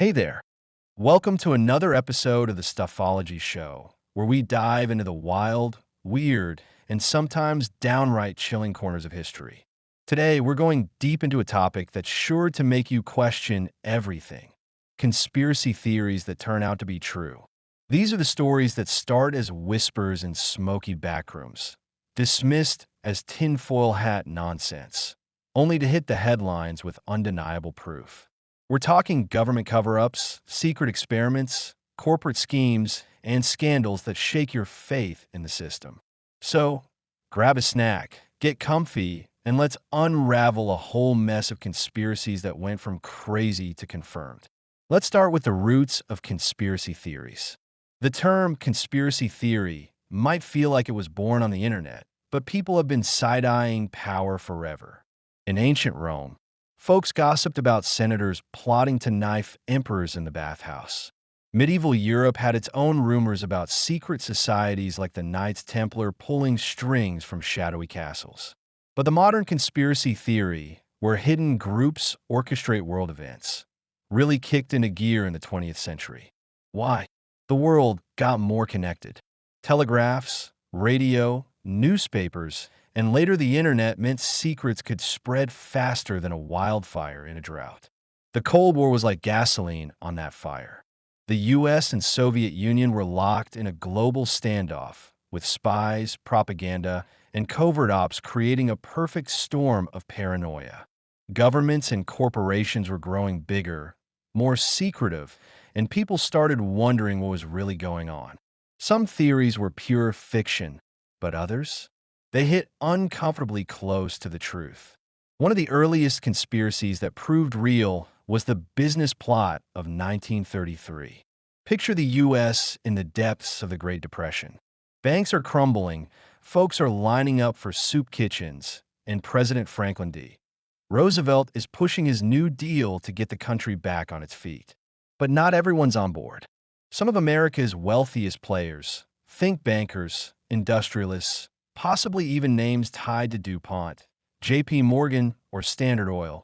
Hey there. Welcome to another episode of the Stuffology Show, where we dive into the wild, weird, and sometimes downright chilling corners of history. Today, we're going deep into a topic that's sure to make you question everything: conspiracy theories that turn out to be true. These are the stories that start as whispers in smoky backrooms, dismissed as tinfoil hat nonsense, only to hit the headlines with undeniable proof. We're talking government cover-ups, secret experiments, corporate schemes, and scandals that shake your faith in the system. So, grab a snack, get comfy, and let's unravel a whole mess of conspiracies that went from crazy to confirmed. Let's start with the roots of conspiracy theories. The term conspiracy theory might feel like it was born on the internet, but people have been side-eyeing power forever. In ancient Rome, folks gossiped about senators plotting to knife emperors in the bathhouse. Medieval Europe had its own rumors about secret societies like the Knights Templar pulling strings from shadowy castles. But the modern conspiracy theory, where hidden groups orchestrate world events, really kicked into gear in the 20th century. Why? The world got more connected. Telegraphs, radio, newspapers, and later the internet meant secrets could spread faster than a wildfire in a drought. The Cold War was like gasoline on that fire. The US and Soviet Union were locked in a global standoff, with spies, propaganda, and covert ops creating a perfect storm of paranoia. Governments and corporations were growing bigger, more secretive, and people started wondering what was really going on. Some theories were pure fiction, but others? They hit uncomfortably close to the truth. One of the earliest conspiracies that proved real was the business plot of 1933. Picture the U.S. in the depths of the Great Depression. Banks are crumbling, folks are lining up for soup kitchens, and President Franklin D. Roosevelt is pushing his New Deal to get the country back on its feet. But not everyone's on board. Some of America's wealthiest players, think bankers, industrialists, possibly even names tied to DuPont, J.P. Morgan, or Standard Oil,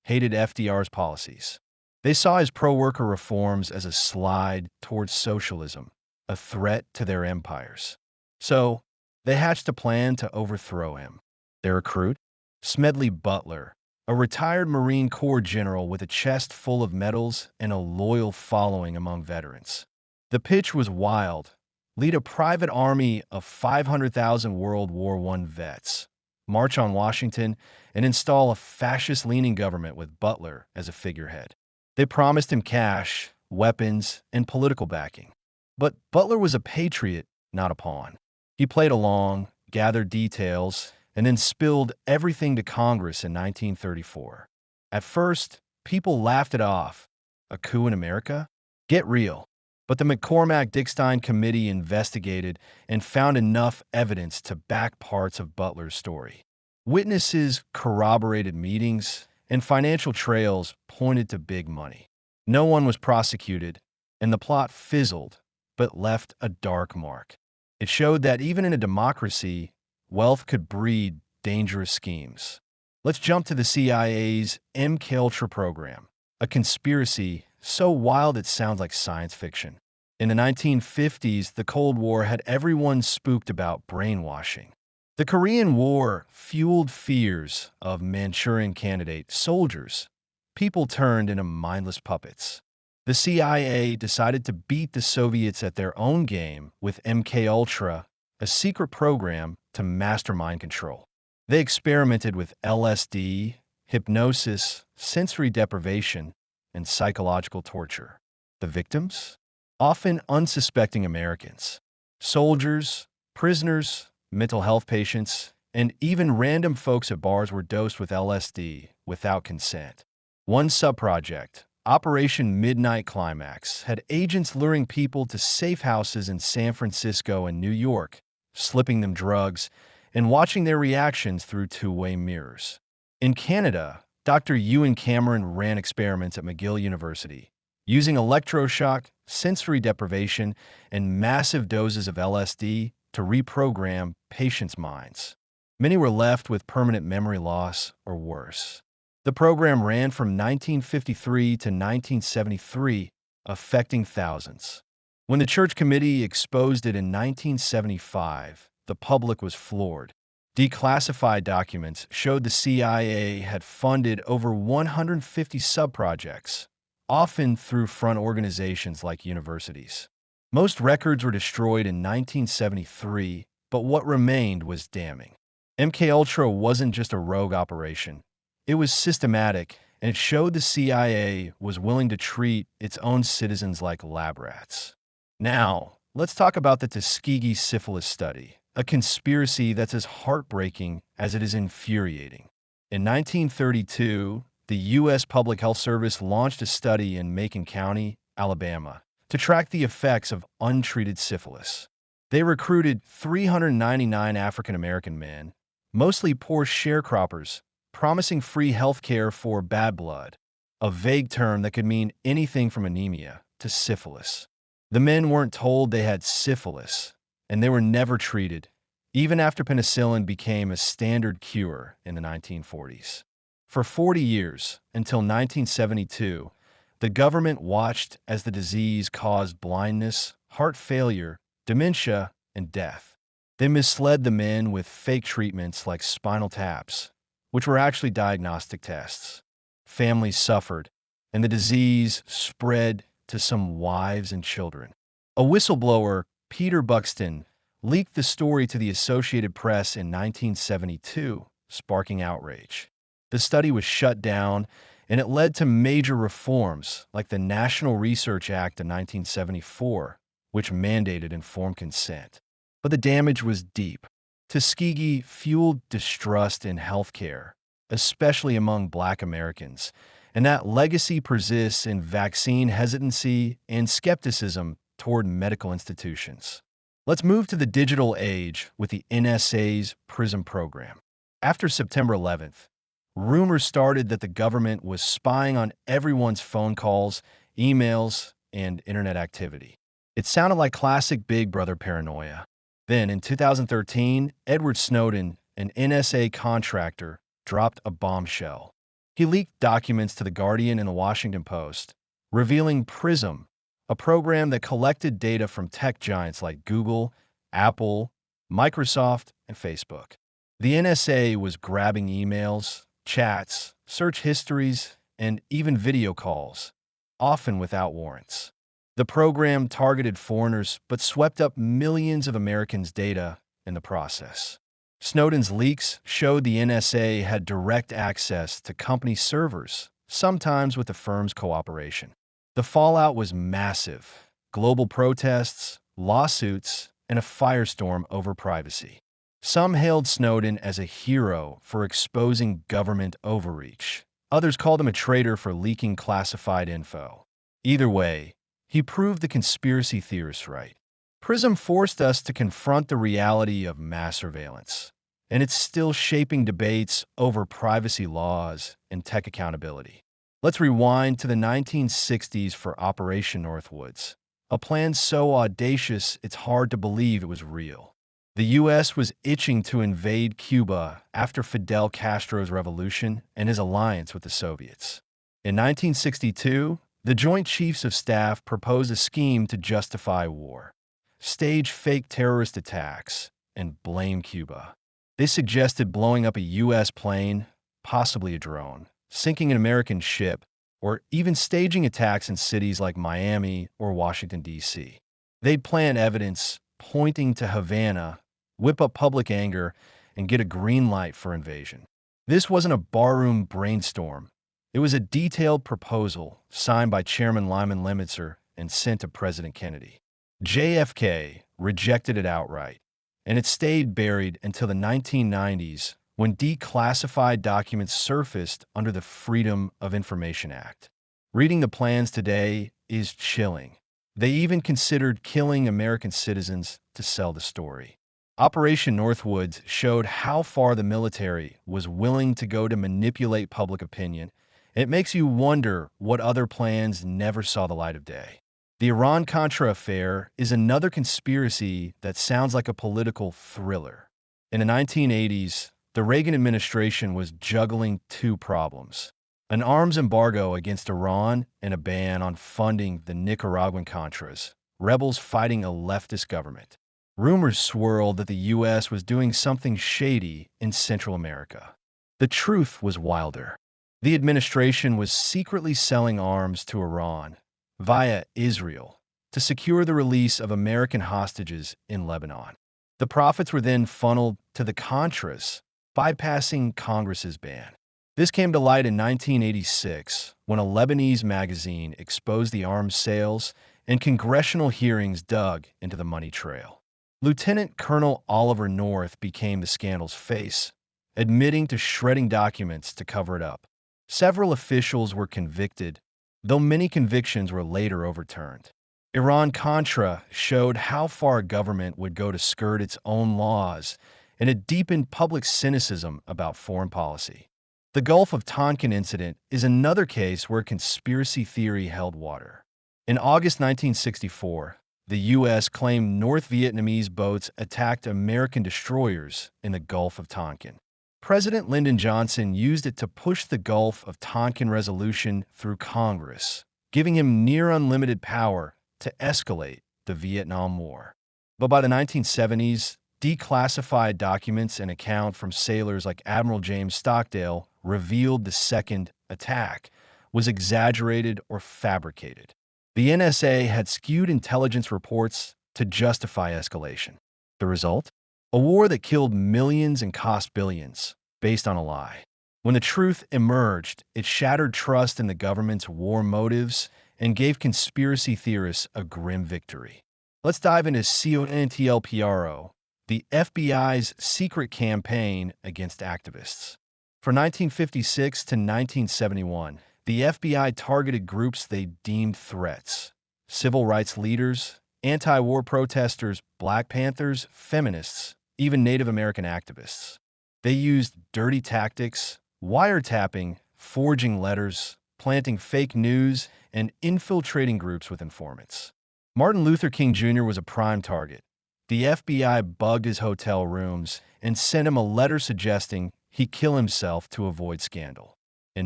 hated FDR's policies. They saw his pro-worker reforms as a slide towards socialism, a threat to their empires. So, they hatched a plan to overthrow him. Their recruit? Smedley Butler, a retired Marine Corps general with a chest full of medals and a loyal following among veterans. The pitch was wild: lead a private army of 500,000 World War I vets, march on Washington, and install a fascist-leaning government with Butler as a figurehead. They promised him cash, weapons, and political backing. But Butler was a patriot, not a pawn. He played along, gathered details, and then spilled everything to Congress in 1934. At first, people laughed it off. A coup in America? Get real. But the McCormack-Dickstein Committee investigated and found enough evidence to back parts of Butler's story. Witnesses corroborated meetings, and financial trails pointed to big money. No one was prosecuted, and the plot fizzled, but left a dark mark. It showed that even in a democracy, wealth could breed dangerous schemes. Let's jump to the CIA's MKUltra program, a conspiracy so wild it sounds like science fiction. In the 1950s, the Cold War had everyone spooked about brainwashing. The Korean War fueled fears of Manchurian Candidate soldiers. People turned into mindless puppets. The CIA decided to beat the Soviets at their own game with MKUltra, a secret program to master mind control. They experimented with LSD, hypnosis, sensory deprivation, and psychological torture. The victims? Often unsuspecting Americans. Soldiers, prisoners, mental health patients, and even random folks at bars were dosed with LSD without consent. One subproject, Operation Midnight Climax, had agents luring people to safe houses in San Francisco and New York, slipping them drugs, and watching their reactions through two-way mirrors. In Canada, Dr. Ewan Cameron ran experiments at McGill University, using electroshock, sensory deprivation, and massive doses of LSD to reprogram patients' minds. Many were left with permanent memory loss or worse. The program ran from 1953 to 1973, affecting thousands. When the Church Committee exposed it in 1975, the public was floored. Declassified documents showed the CIA had funded over 150 subprojects, often through front organizations like universities. Most records were destroyed in 1973, but what remained was damning. MKUltra wasn't just a rogue operation. It was systematic, and it showed the CIA was willing to treat its own citizens like lab rats. Now, let's talk about the Tuskegee Syphilis Study, a conspiracy that's as heartbreaking as it is infuriating. In 1932, the U.S. Public Health Service launched a study in Macon County, Alabama, to track the effects of untreated syphilis. They recruited 399 African-American men, mostly poor sharecroppers, promising free health care for bad blood, a vague term that could mean anything from anemia to syphilis. The men weren't told they had syphilis, and they were never treated, even after penicillin became a standard cure in the 1940s. For 40 years, until 1972, the government watched as the disease caused blindness, heart failure, dementia, and death. They misled the men with fake treatments like spinal taps, which were actually diagnostic tests. Families suffered, and the disease spread to some wives and children. A whistleblower, Peter Buxton, leaked the story to the Associated Press in 1972, sparking outrage. The study was shut down, and it led to major reforms like the National Research Act of 1974, which mandated informed consent. But the damage was deep. Tuskegee fueled distrust in healthcare, especially among Black Americans, and that legacy persists in vaccine hesitancy and skepticism toward medical institutions. Let's move to the digital age with the NSA's PRISM program. After September 11th, rumors started that the government was spying on everyone's phone calls, emails, and internet activity. It sounded like classic Big Brother paranoia. Then, in 2013, Edward Snowden, an NSA contractor, dropped a bombshell. He leaked documents to The Guardian and The Washington Post, revealing PRISM, a program that collected data from tech giants like Google, Apple, Microsoft, and Facebook. The NSA was grabbing emails, chats, search histories, and even video calls, often without warrants. The program targeted foreigners but swept up millions of Americans' data in the process. Snowden's leaks showed the NSA had direct access to company servers, sometimes with the firm's cooperation. The fallout was massive: global protests, lawsuits, and a firestorm over privacy. Some hailed Snowden as a hero for exposing government overreach. Others called him a traitor for leaking classified info. Either way, he proved the conspiracy theorists right. PRISM forced us to confront the reality of mass surveillance, and it's still shaping debates over privacy laws and tech accountability. Let's rewind to the 1960s for Operation Northwoods, a plan so audacious it's hard to believe it was real. The U.S. was itching to invade Cuba after Fidel Castro's revolution and his alliance with the Soviets. In 1962, the Joint Chiefs of Staff proposed a scheme to justify war, stage fake terrorist attacks, and blame Cuba. They suggested blowing up a U.S. plane, possibly a drone, sinking an American ship, or even staging attacks in cities like Miami or Washington, D.C. They'd plan evidence pointing to Havana, whip up public anger, and get a green light for invasion. This wasn't a barroom brainstorm. It was a detailed proposal signed by Chairman Lyman Lemnitzer and sent to President Kennedy. JFK rejected it outright, and it stayed buried until the 1990s when declassified documents surfaced under the Freedom of Information Act. Reading the plans today is chilling. They even considered killing American citizens to sell the story. Operation Northwoods showed how far the military was willing to go to manipulate public opinion. It makes you wonder what other plans never saw the light of day. The Iran-Contra affair is another conspiracy that sounds like a political thriller. In the 1980s, the Reagan administration was juggling two problems: an arms embargo against Iran, and a ban on funding the Nicaraguan Contras, rebels fighting a leftist government. Rumors swirled that the U.S. was doing something shady in Central America. The truth was wilder. The administration was secretly selling arms to Iran via Israel to secure the release of American hostages in Lebanon. The profits were then funneled to the Contras, bypassing Congress's ban. This came to light in 1986 when a Lebanese magazine exposed the arms sales and congressional hearings dug into the money trail. Lieutenant Colonel Oliver North became the scandal's face, admitting to shredding documents to cover it up. Several officials were convicted, though many convictions were later overturned. Iran-Contra showed how far a government would go to skirt its own laws, and it deepened public cynicism about foreign policy. The Gulf of Tonkin incident is another case where conspiracy theory held water. In August 1964, the U.S. claimed North Vietnamese boats attacked American destroyers in the Gulf of Tonkin. President Lyndon Johnson used it to push the Gulf of Tonkin resolution through Congress, giving him near unlimited power to escalate the Vietnam War. But by the 1970s, declassified documents and accounts from sailors like Admiral James Stockdale revealed the second attack was exaggerated or fabricated. The NSA had skewed intelligence reports to justify escalation. The result? A war that killed millions and cost billions, based on a lie. When the truth emerged, it shattered trust in the government's war motives and gave conspiracy theorists a grim victory. Let's dive into COINTELPRO, the FBI's secret campaign against activists. From 1956 to 1971, the FBI targeted groups they deemed threats: civil rights leaders, anti-war protesters, Black Panthers, feminists, even Native American activists. They used dirty tactics, wiretapping, forging letters, planting fake news, and infiltrating groups with informants. Martin Luther King Jr. was a prime target. The FBI bugged his hotel rooms and sent him a letter suggesting he kill himself to avoid scandal. In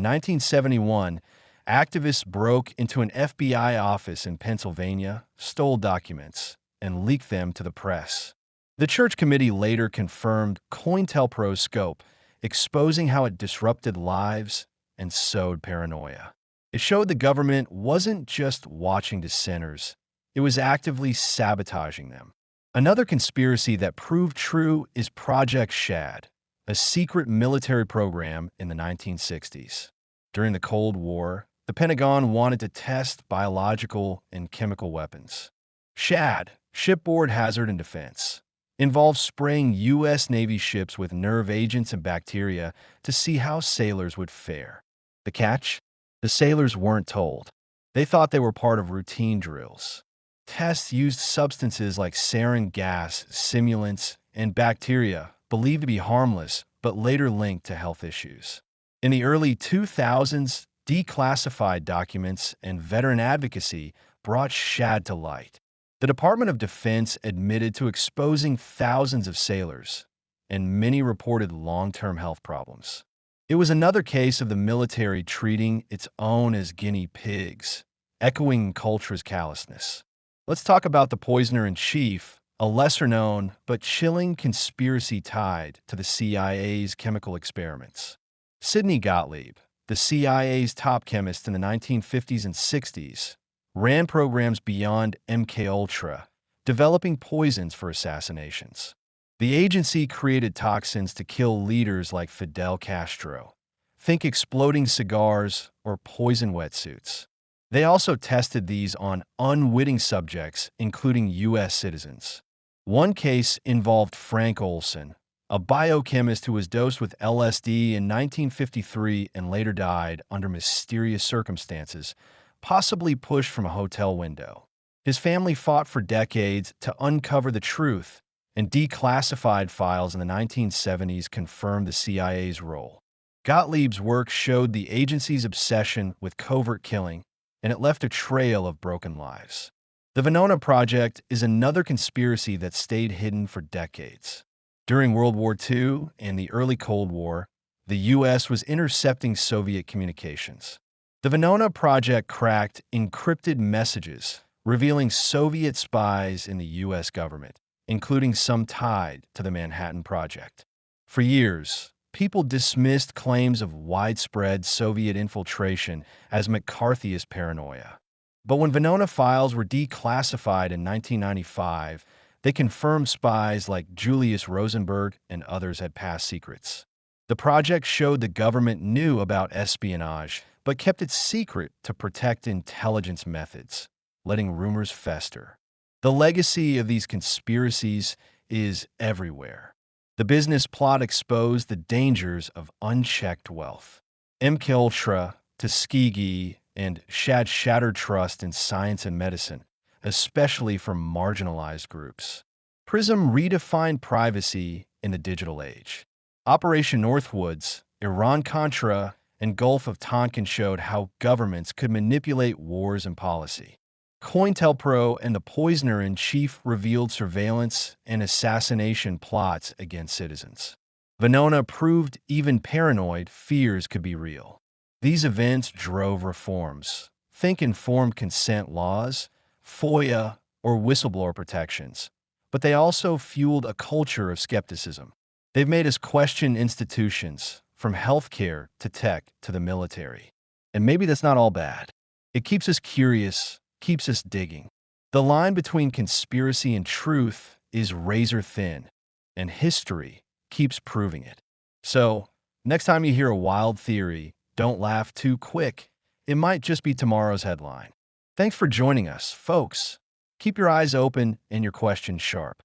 1971, activists broke into an FBI office in Pennsylvania, stole documents, and leaked them to the press. The Church Committee later confirmed COINTELPRO's scope, exposing how it disrupted lives and sowed paranoia. It showed the government wasn't just watching dissenters, it was actively sabotaging them. Another conspiracy that proved true is Project SHAD, a secret military program in the 1960s. During the Cold War, the Pentagon wanted to test biological and chemical weapons. SHAD, Shipboard Hazard and Defense, involved spraying U.S. Navy ships with nerve agents and bacteria to see how sailors would fare. The catch? The sailors weren't told. They thought they were part of routine drills. Tests used substances like sarin gas, simulants, and bacteria believed to be harmless, but later linked to health issues. In the early 2000s, declassified documents and veteran advocacy brought SHAD to light. The Department of Defense admitted to exposing thousands of sailors, and many reported long-term health problems. It was another case of the military treating its own as guinea pigs, echoing culture's callousness. Let's talk about the poisoner-in-chief, a lesser-known but chilling conspiracy tied to the CIA's chemical experiments. Sidney Gottlieb, the CIA's top chemist in the 1950s and 60s, ran programs beyond MKUltra, developing poisons for assassinations. The agency created toxins to kill leaders like Fidel Castro. Think exploding cigars or poison wetsuits. They also tested these on unwitting subjects, including U.S. citizens. One case involved Frank Olson, a biochemist who was dosed with LSD in 1953 and later died under mysterious circumstances, possibly pushed from a hotel window. His family fought for decades to uncover the truth, and declassified files in the 1970s confirmed the CIA's role. Gottlieb's work showed the agency's obsession with covert killing, and it left a trail of broken lives. The Venona Project is another conspiracy that stayed hidden for decades. During World War II and the early Cold War, the U.S. was intercepting Soviet communications. The Venona Project cracked encrypted messages revealing Soviet spies in the U.S. government, including some tied to the Manhattan Project. For years, people dismissed claims of widespread Soviet infiltration as McCarthyist paranoia. But when Venona files were declassified in 1995, they confirmed spies like Julius Rosenberg and others had passed secrets. The project showed the government knew about espionage, but kept it secret to protect intelligence methods, letting rumors fester. The legacy of these conspiracies is everywhere. The business plot exposed the dangers of unchecked wealth. MKUltra, Tuskegee, and SHAD shattered trust in science and medicine, especially from marginalized groups. PRISM redefined privacy in the digital age. Operation Northwoods, Iran-Contra, and Gulf of Tonkin showed how governments could manipulate wars and policy. COINTELPRO and the Poisoner-in-Chief revealed surveillance and assassination plots against citizens. Venona proved even paranoid fears could be real. These events drove reforms. Think informed consent laws, FOIA, or whistleblower protections. But they also fueled a culture of skepticism. They've made us question institutions, from healthcare to tech to the military. And maybe that's not all bad. It keeps us curious, keeps us digging. The line between conspiracy and truth is razor thin, and history keeps proving it. So, next time you hear a wild theory, don't laugh too quick. It might just be tomorrow's headline. Thanks for joining us, folks. Keep your eyes open and your questions sharp.